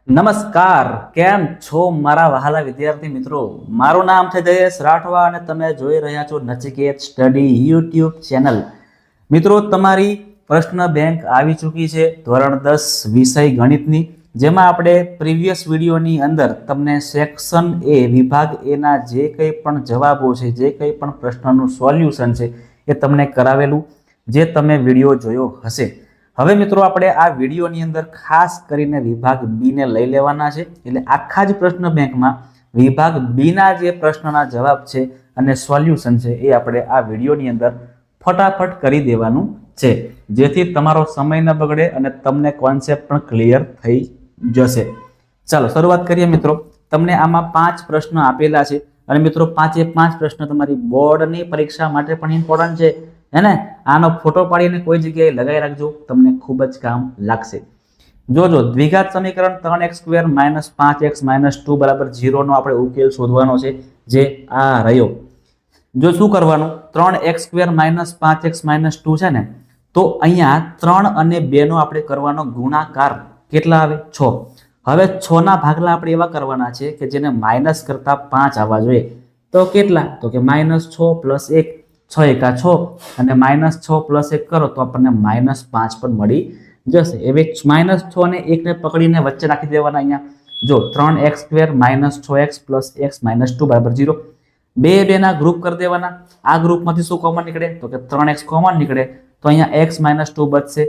નમસ્કાર, કેમ છો મારા વહાલા વિદ્યાર્થી મિત્રો? મારું નામ છે જયેશ રાઠવા અને તમે જોઈ રહ્યા છો નચિકેત સ્ટડી યુટ્યુબ ચેનલ. મિત્રો, તમારી પ્રશ્ન બેંક આવી ચૂકી છે ધોરણ 10 વિષય ગણિતની, જેમાં આપણે પ્રીવિયસ વિડીયોની અંદર તમને સેક્શન એ વિભાગ એના જે કંઈ પણ જવાબો છે, જે કંઈ પણ પ્રશ્નનું સોલ્યુશન છે એ તમને કરાવેલું, જે તમે વિડીયો જોયો હશે. હવે મિત્રો, આપણે આ વિડીયોની અંદર ખાસ કરીને વિભાગ બી ને લઈ લેવાના છે. એટલે આખા જ પ્રશ્ન બેંકમાં વિભાગ બી ના જે પ્રશ્નના જવાબ છે અને સોલ્યુશન છે એ આપણે આ વિડીયોની અંદર ફટાફટ કરી દેવાનું છે, જેથી તમારો સમય ન બગડે અને તમને કોન્સેપ્ટ પણ ક્લિયર થઈ જશે. ચાલો શરૂઆત કરીએ મિત્રો. તમને આમાં 5 પ્રશ્નો આપેલા છે અને મિત્રો 5 પ્રશ્ન તમારી બોર્ડની પરીક્ષા માટે પણ ઇમ્પોર્ટન્ટ છે. है આનો ફોટો પાડીને કોઈ જગ્યાએ લગાવી રાખજો, તમને ખૂબ જ કામ લાગશે. જોજો, દ્વિઘાત સમીકરણ 3x² - 5x - 2 = 0 નો આપણે ઉકેલ શોધવાનો છે, જે આ રહ્યો. જો શું કરવાનું, 3x² - 5x - 2 છે ને, તો અહીંયા 3 અને 2 નો આપણે કરવાનો ગુણાકાર. કેટલા આવે? 6. હવે 6 ના ભાગલા આપણે એવા કરવાના છે કે જેને માઇનસ કરતા 5 આવવા જોઈએ. તો કેટલા? તો કે -6 + 1, 6 × 6 અને -6 + 1 કરો તો આપણને -5 પણ મળી જશે. હવે -6 અને 1 ને પકડીને વચ્ચે રાખી દેવાના. અહીંયા જો 3x² - 6x + x - 2 = 0. બે ના ગ્રુપ કરી દેવાના. આ ગ્રુપમાંથી શું કોમન નીકળે? તો કે 3x કોમન નીકળે, તો અહીંયા x - 2 બચશે.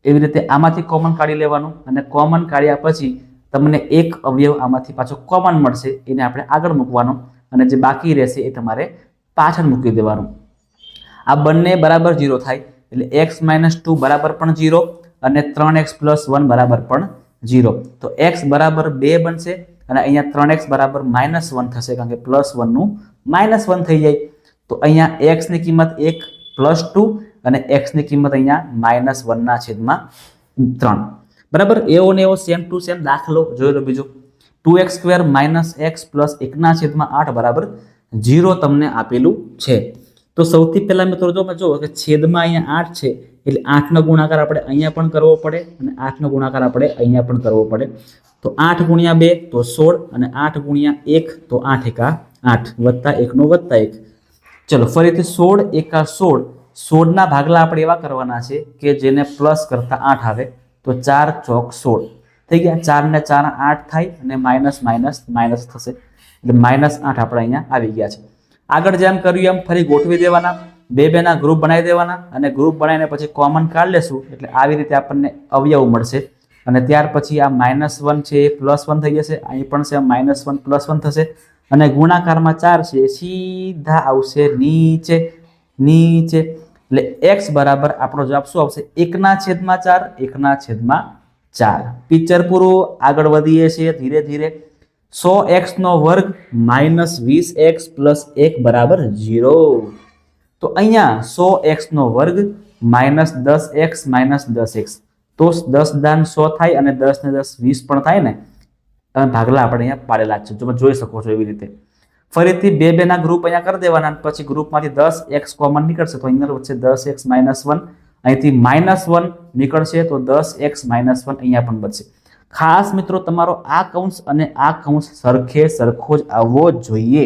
એવી રીતે આમાંથી કોમન કાઢી લેવાનું અને કોમન કાઢ્યા પછી તમને એક અવયવ આમાંથી પાછો કોમન મળશે, એને આપણે આગળ મૂકવાનો અને જે બાકી રહેશે એ તમારે પાછળ મૂકી દેવાનું. આ બંને બરાબર 0 થાય એટલે x - 2 બરાબર પણ 0 અને 3x + 1 બરાબર પણ 0. તો x બરાબર 2 બનશે અને અહીંયા 3x બરાબર -1 થશે, કારણ કે +1 નું -1 થઈ જાય. તો અહીંયા x ની કિંમત 1 + 2 અને x ની કિંમત અહીંયા -1/3. બરાબર. એવો ને એવો સેમ ટુ સેમ દાખલો જોઈ લો બીજો. 2x² - x + 1/8 બરાબર 0 તમને આપેલું છે. તો સૌથી પહેલા મિત્રો જો કે છેદમાં અહીંયા 8 છે એટલે 8 નો ગુણાકાર આપણે અહીંયા પણ કરવો પડે અને 8 નો ગુણાકાર આપણે અહીંયા પણ કરવો પડે. તો 8 × 2 તો 16 અને 8 × 1 તો 8 × 8 + 1 નો +1. ચલો ફરીથી 16 × 16. 16 ના ભાગલા આપણે એવા કરવાના છે કે જેને પ્લસ કરતા 8 આવે. તો 4 × 16 થઈ ગયા. 4 ને 4 8 થાય અને માઇનસ થશે એટલે -8 આપણે અહીંયા આવી ગયા છે. આગળ જેમ કર્યું એમ ફરી ગોઠવી દેવાના. બે ના ગ્રુપ બનાવી દેવાના અને ગ્રુપ બનાવીને પછી કોમન કાઢી લેશું એટલે આવી રીતે આપણને અવયવ મળશે. અને ત્યાર પછી આ -1 છે એ +1 થઈ જશે. અહીં પણ છે -1 +1 થશે અને ગુણાકારમાં 4 છે સીધા આવશે નીચે. એટલે x બરાબર આપણો જવાબ શું આવશે? 1/4. 1/4. પિક્ચર પૂરું. આગળ વધીએ છીએ ધીરે ધીરે. 100x નો વર્ગ -20x + 1 બરાબર 0. તો અહીંયા 100x નો વર્ગ -10x - 10x. તો 10 દાન 100 થાય અને 10 ને 10 20 પણ થાય ને. ભાગલા આપણે અહીંયા પાડેલા છે, તમે જોઈ શકો છો એવી રીતે. ફરીથી બે ના ગ્રુપ અહીંયા કરી દેવાના. પછી ગ્રુપમાંથી 10x કોમન નીકળશે તો અહીંયા વચ્ચે 10x - 1. અહીંથી -1 નીકળશે તો 10x - 1 અહીંયા પણ બચશે. ખાસ મિત્રો, તમારો આ કૌંસ અને આ કૌંસ સરખો જ આવવો જોઈએ.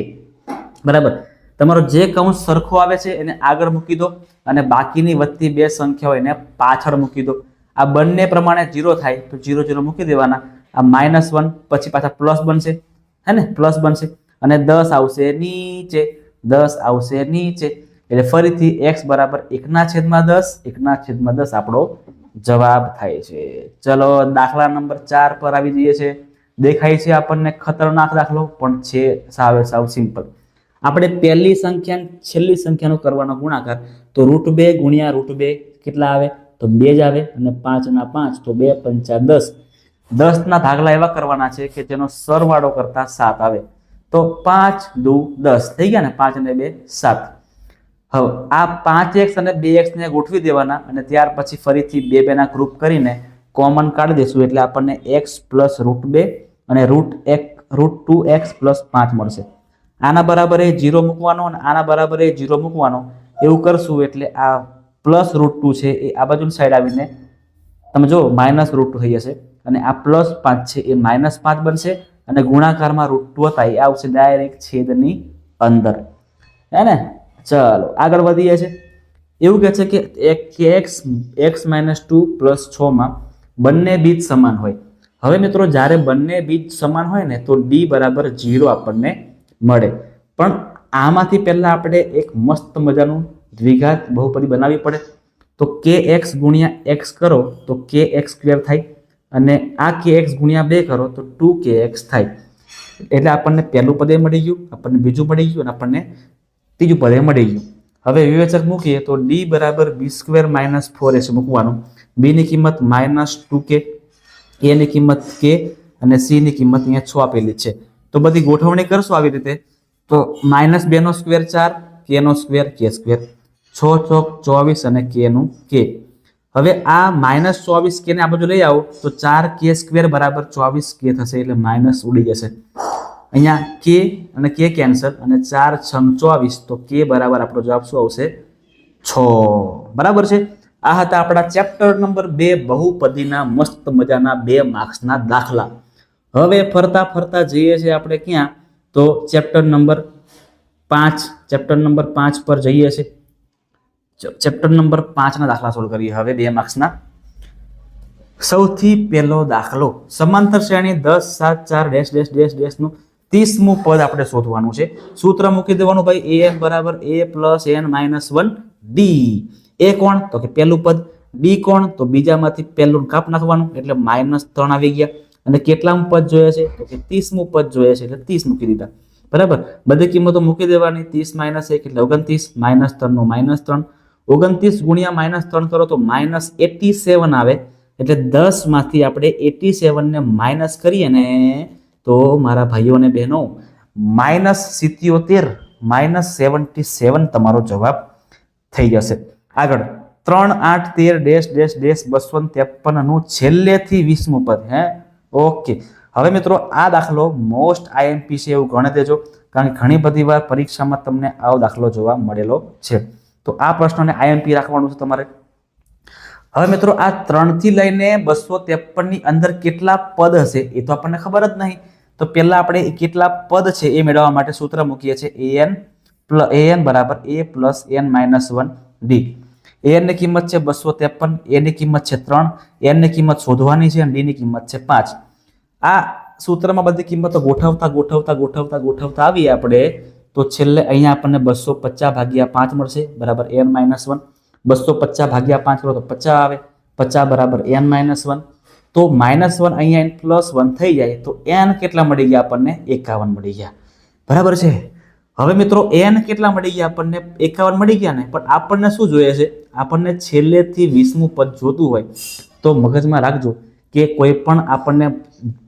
બરાબર. તમારો જે કૌંસ સરખો આવે છે એને આગળ મૂકી દો અને બાકીની વધતી બે સંખ્યાઓ એને પાછળ મૂકી દો. આ બંને પ્રમાણે 0 થાય તો 0 0 મૂકી દેવાના. આ -1 પછી પાછા પ્લસ બનશે, હે ને, પ્લસ બનશે અને 10 આવશે નીચે. એટલે ફરીથી x બરાબર 1/10. 1/10 આપણો જવાબ થાય છે. ચલો દાખલા નંબર 4 પર આવી જઈએ છે. દેખાય છે આપણને ખતરનાક દાખલો, પણ છે સાવ સિમ્પલ. આપણે પહેલી સંખ્યા છેલ્લી સંખ્યાનો કરવાનો ગુણાકાર. તો √2 × √2 કેટલા આવે? તો 2 જ આવે અને 5 ના 5 તો 2 × 5 = 10. 10 ના ભાગલા એવા કરવાના છે કે જેનો સરવાળો કરતા 7 આવે. તો 5 × 2 = 10 થઈ ગયા ને. 5 અને 2 = 7. હવે આ 5x અને 2x ને ગોઠવી દેવાના અને ત્યાર પછી ફરીથી બે ના ગ્રુપ કરીને કોમન કાઢી દેશું એટલે આપણને x + √2 અને √2x + 5 મળશે. આના બરાબર 0 મૂકવાનો અને આના બરાબર 0 મૂકવાનો. એવું કરશું એટલે આ +√2 છે એ આ બાજુની સાઈડ આવીને તમે જો -√2 થઈ જશે. અને આ +5 છે એ -5 બનશે અને ગુણાકારમાં √2 હતા એ આવશે ડાયરેક્ટ છેદની અંદર, હે ને? ચલો આગળ વધીએ છે. એવું કહે છે કે x-2 + 6 માં બંને બીજ સમાન હોય. હવે મિત્રો જ્યારે બંને બીજ સમાન હોય ને તો d = 0 આપણને મળે. પણ આમાંથી પહેલા આપણે એક મસ્ત મજાનું દ્વિઘાત બહુપદી બનાવવી પડે. તો kx × x કરો તો kx² થાય અને આ kx × 2 કરો તો 2kx થાય. એટલે આપણને પહેલું પદે મળી ગયું, આપણને બીજું મળી ગયું અને આપણને ત્રીજું પદે મળી ગયું. હવે વિવેચક મૂકીએ તો d = b² - 4ac મૂકવાનું. b ની કિંમત -2k, a ની કિંમત k અને c ની કિંમત અહીંયા 6 આપેલી છે. તો બધી ગોઠવણી કરશો આવી રીતે તો -2 નો સ્ક્વેર 4, k નો સ્ક્વેર k², 6 ચોક 24 અને k નું k. હવે આ -24 k ને આ બાજુ લઈ આવો તો 4k² = 24k થશે એટલે માઇનસ ઉડી જશે. અહીંયા k અને k કેન્સલ અને 4 × 24 તો k બરાબર આપણો જવાબ શું આવશે? 6. બરાબર છે. આ હતા આપણા ચેપ્ટર નંબર 2 બહુપદીના મસ્ત મજાના 2 માર્ક્સના દાખલા. હવે ફરતા ફરતા જઈએ છીએ આપણે ક્યાં? તો ચેપ્ટર નંબર 5 પર જઈએ છીએ. ચેપ્ટર નંબર 5 ના દાખલા સોલ્વ કરીએ હવે 2 માર્ક્સના. સૌથી પહેલો દાખલો સમાંતર શ્રેણી 10 7 4 નું 30મું પદ આપણે શોધવાનું છે. સૂત્ર મૂકી દેવાનું ભાઈ, an = a + n - 1 d. a કોણ? તો કે પહેલું પદ. d કોણ? તો બીજામાંથી પહેલું કાપ નાખવાનું એટલે -3 આવી ગયા. અને કેટલામું પદ જોઈએ છે? તો કે 30મું પદ જોઈએ છે એટલે 30 મૂકી દીધા. બરાબર, બધી કિંમતો મૂકી દેવાની. 30 - 1 એટલે 29, -3 નું -3, 29 × -3 કરો તો -87 આવે. એટલે 10 માંથી આપણે 87 ને માઇનસ કરીએ ને તો મારા ભાઈઓ અને બહેનો -77 -77 તમારો જવાબ થઈ જશે. આગળ 3 8 13 - 253 નું છેલ્લેથી 20મું પદ. હે, ઓકે. હવે મિત્રો આ દાખલો મોસ્ટ IMP છે એવું ગણી દેજો, કારણ કે ઘણી બધી વાર પરીક્ષામાં તમને આવો દાખલો જોવા મળેલો છે. તો આ પ્રશ્નને IMP રાખવાનું છે તમારે. હવે મિત્રો આ 3 થી લઈને 253 ની અંદર કેટલા પદ હશે એ તો આપણને ખબર જ નહીં. તો પહેલા આપણે કેટલા પદ છે એ મેળવવા માટે સૂત્ર મૂકીએ છીએ an = a + n - 1 d. an ની કિંમત છે 253, a ની કિંમત છે 3, n ની કિંમત શોધવાની છે અને d ની કિંમત છે 5. આ સૂત્રમાં બધી કિંમતો ગોઠવતા આવીએ આપણે તો છેલ્લે અહીંયા આપણને 250 / 5 મળશે બરાબર n - 1. 250 / 5 કરો તો 50 આવે. 50 = n - 1. તો -1 અહીંયા +1 થઈ જાય તો n કેટલા મળી ગયા આપણને? 51 મળી ગયા. બરાબર છે. હવે મિત્રો n કેટલા મળી ગયા આપણને? 51 મળી ગયા ને. પણ આપણને શું જોઈએ છે? આપણને છેલ્લેથી 20મું પદ જોતું હોય તો મગજમાં રાખજો કે કોઈ પણ આપણને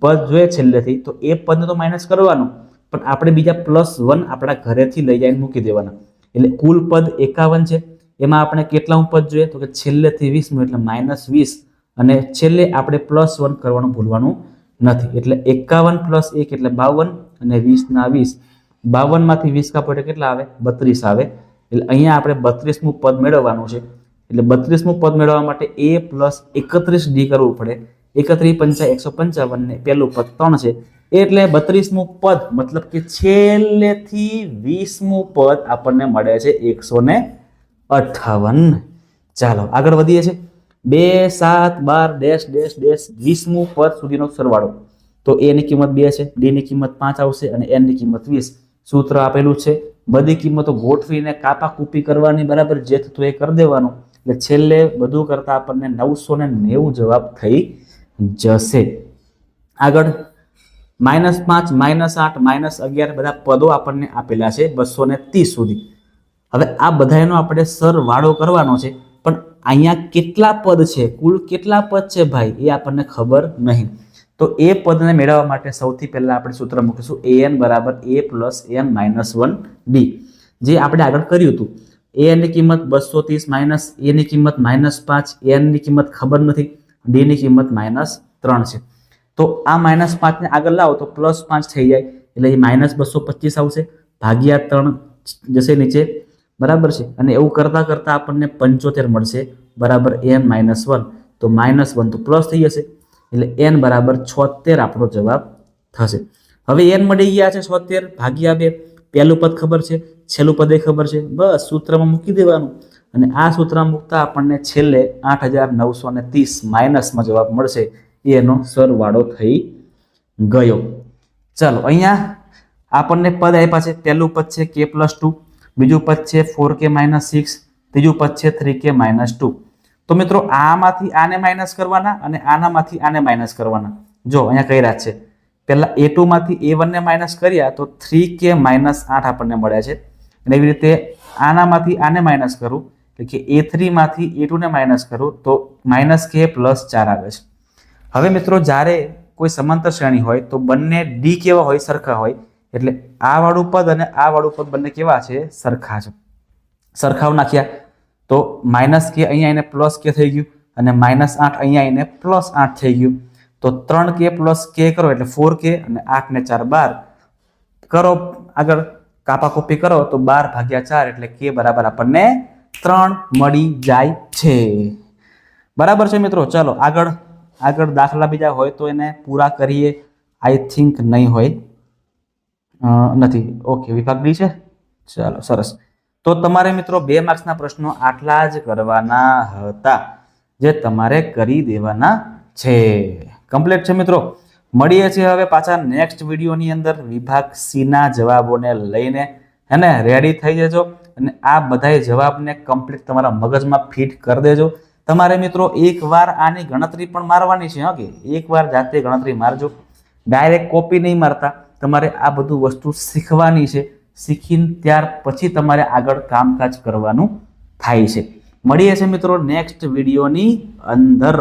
પદ જોઈએ છેલ્લેથી તો એ પદને તો માઇનસ કરવાનું, પણ આપણે બીજા +1 આપણા ઘરેથી લઈ જઈને મૂકી દેવાના. એટલે કુલ પદ 51 છે. એમાં આપણે કેટલામું પદ જોઈએ? તો કે છેલ્લેથી 20મું એટલે -20 અને છેલ્લે આપણે +1 કરવાનું ભૂલવાનું નથી. એટલે 51 + 1 એટલે 52 અને 20 ના 20, 52 માંથી 20 કાપો એટલે કેટલા આવે? 32 આવે. એટલે અહીંયા આપણે 32મું પદ મેળવવાનું છે. એટલે 32મું પદ મેળવવા માટે a + 31 d કરવું પડે. 31 × 5 = 155 ને પહેલું પદ 3 છે એટલે 32મું પદ મતલબ કે છેલ્લેથી 20મું પદ આપણને મળે છે 158. ચાલો આગળ વધીએ છીએ. 2 7 12 - 20મું પદ સુધીનો સરવાળો. તો a ની કિંમત 2 છે, d ની કિંમત 5 આવશે અને n ની કિંમત 20. સૂત્ર આપેલું છે. બધી કિંમતો ગોઠવીને કાપાકૂપી કરવાની, બરાબર, જે થતું એ કરી દેવાનું. એટલે છેલ્લે બધું કરતા આપણને 990 જવાબ થઈ જશે. આગળ -5 -8 -11 બધા પદો આપણને આપેલા છે 230 સુધી. હવે આ બધાનો આપણે સરવાળો કરવાનો છે, પણ અહીંયા કેટલા પદ છે, કુલ કેટલા પદ છે ભાઈ એ આપણને ખબર નહીં. તો એ પદને મેળવવા માટે સૌથી પહેલા આપણે સૂત્ર મૂકીશું an = a + n - 1 d. જે આપણે આગળ કર્યું હતું. an ની કિંમત 230 - a ની કિંમત -5, n ની કિંમત ખબર નથી, d ની કિંમત -3 છે. તો આ -5 ને આગળ લાવો તો +5 થઈ જાય એટલે એ -225 આવશે, ભાગ્યા 3 જશે નીચે, બરાબર છે. અને એવું કરતા કરતા આપણને 75 મળશે બરાબર n - 1. તો -1 તો પ્લસ થઈ જશે. એટલે n બરાબર 76 આપણો જવાબ થશે. હવે n મળી ગયા છે 76 ભાગ્યા 2. પહેલું પદ ખબર છે, છેલ્લું પદ ખબર છે, બસ સૂત્રમાં મૂકી દેવાનું અને આ સૂત્રમાં મૂકતા આપણને છેલ્લે 8930 માઇનસમાં જવાબ મળશે. એનો સરવાળો થઈ ગયો. ચાલો અહીંયા આપણને પદ આપ્યા છે. પહેલું પદ છે k+2, બીજું પદ છે 4k - 6, ત્રીજું પદ છે 3k - 2. તો મિત્રો આમાંથી આને માઇનસ કરવાના અને આનામાંથી આને માઇનસ કરવાના. જો અહીંયા કઈ રાત છે, પહેલા a2 માંથી a1 ને માઇનસ કર્યા તો 3k - 8 આપણને મળ્યા છે. અને એવી રીતે આનામાંથી આને માઇનસ કરું એટલે કે a3 માંથી a2 ને માઇનસ કરું તો -k + 4 આવે છે. હવે મિત્રો જ્યારે કોઈ સમાંતર શ્રેણી હોય તો બંને d કેવા હોય, સરખા હોય. એટલે આ વાળું પદ અને આ વાળું પદ બંને કેવા છે, સરખા છે. સરખાવ નાખ્યા તો -k અહીંયા આવીને +k થઈ ગયું અને -8 અહીંયા આવીને +8 થઈ ગયું. તો 3k + k કરો એટલે 4k અને 8 ને 4 12 કરો, આગળ કાપાકોપી કરો તો 12/4 એટલે k બરાબર આપણને 3 મળી જાય છે. બરાબર છે મિત્રો. ચલો આગળ દાખલા બીજા હોય તો એને પૂરા કરીએ. આઈ થિંક નહીં હોય, નથી. ઓકે, વિભાગ ડી છે. ચાલો સરસ. તો તમારે મિત્રો 2 માર્ક્સના પ્રશ્નો આટલા જ કરવાના હતા, જે તમારે કરી દેવાના છે. કમ્પ્લીટ છે મિત્રો. મળીએ છીએ હવે પાછા નેક્સ્ટ વિડીયોની અંદર વિભાગ સી ના જવાબોને લઈને. હેને, રેડી થઈ જજો અને આ બધાય જવાબને કમ્પ્લીટ તમારા મગજમાં ફિટ કરી દેજો. તમારે મિત્રો એકવાર આની ગણતરી પણ મારવાની છે. ઓકે, એકવાર જાતે ગણતરી મારજો, ડાયરેક્ટ કોપી નહીં મારતા. તમારે આ બધું વસ્તુ શીખવાની છે. શીખીને ત્યાર પછી તમારે આગળ કામકાજ કરવાનું થાય છે. મળીએ છીએ મિત્રો નેક્સ્ટ વિડીયોની અંદર.